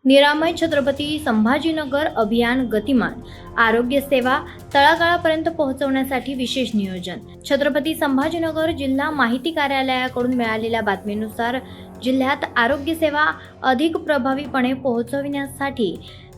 निरामय छत्रपती संभाजीनगर अभियान गतिमान, आरोग्य सेवा तळागाळापर्यंत पोहोचवण्यासाठी विशेष नियोजन। छत्रपती संभाजीनगर जिल्हा माहिती कार्यालयाकडून मिळालेल्या बातमीनुसार जिल्ह्यात आरोग्य सेवा अधिक प्रभावीपणे पोहोचविण्यासाठी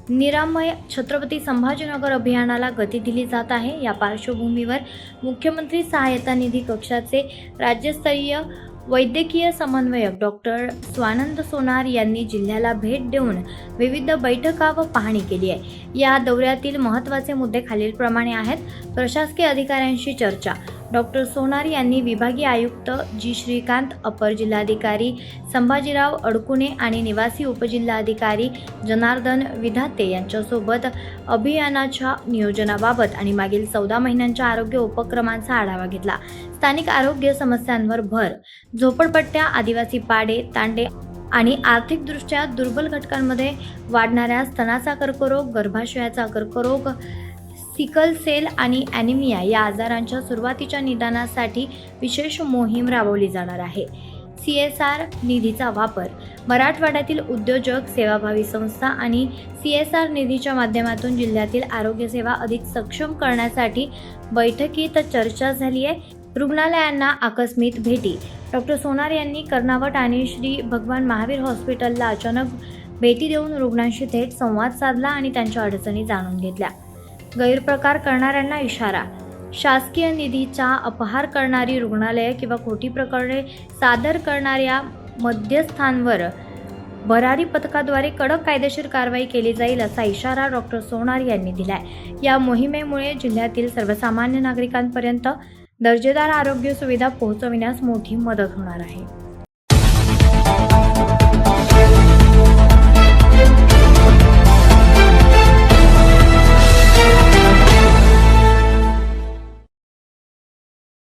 निरामय छत्रपती संभाजीनगर अभियानाला गती दिली जात आहे। या पार्श्वभूमीवर मुख्यमंत्री सहायता निधी कक्षाचे राज्यस्तरीय वैद्यकीय समन्वयक डॉक्टर स्वानंद सोनार यांनी जिल्ह्याला भेट देऊन विविध बैठका व पाहणी केली आहे। या दौऱ्यातील महत्त्वाचे मुद्दे खालीलप्रमाणे आहेत। प्रशासकीय अधिकाऱ्यांशी चर्चा। डॉक्टर सोनार यांनी विभागीय आयुक्त जी श्रीकांत, अपर जिल्हाधिकारी संभाजीराव अडकुणे आणि निवासी उपजिल्हाधिकारी जनार्दन विधाते यांच्यासोबत अभियानाच्या नियोजनाबाबत आणि मागील 14 महिन्यांच्या आरोग्य उपक्रमांचा आढावा घेतला। स्थानिक आरोग्य समस्यांवर भर, झोपडपट्ट्या, आदिवासी पाडे, तांडे आणि आर्थिकदृष्ट्या दुर्बल घटकांमध्ये वाढणाऱ्या स्तनाचा कर्करोग, गर्भाशयाचा कर्करोग, सिकल सेल आणि ॲनिमिया या आजारांच्या सुरुवातीच्या निदानासाठी विशेष मोहीम राबवली जाणार आहे। CSR निधीचा वापर, मराठवाड्यातील उद्योजक, सेवाभावी संस्था आणि CSR निधीच्या माध्यमातून जिल्ह्यातील आरोग्य सेवा अधिक सक्षम करण्यासाठी बैठकीत चर्चा झाली आहे। रुग्णालयांना आकस्मिक भेटी। डॉक्टर सोनार यांनी कर्नावट आणि श्री भगवान महावीर हॉस्पिटलला अचानक भेटी देऊन रुग्णांशी थेट संवाद साधला आणि त्यांच्या अडचणी जाणून घेतल्या। गैरप्रकार करणाऱ्यांना इशारा। शासकीय निधीचा अपहार करणारी रुग्णालये किंवा खोटी प्रकरणे सादर करणाऱ्या मध्यस्थांवर भरारी पथकाद्वारे कडक कायदेशीर कारवाई केली जाईल असा इशारा डॉक्टर सोनार यांनी दिलाय। या मोहिमेमुळे जिल्ह्यातील सर्वसामान्य नागरिकांपर्यंत दर्जेदार आरोग्य सुविधा पोहोचविण्यास मोठी मदत होणार आहे।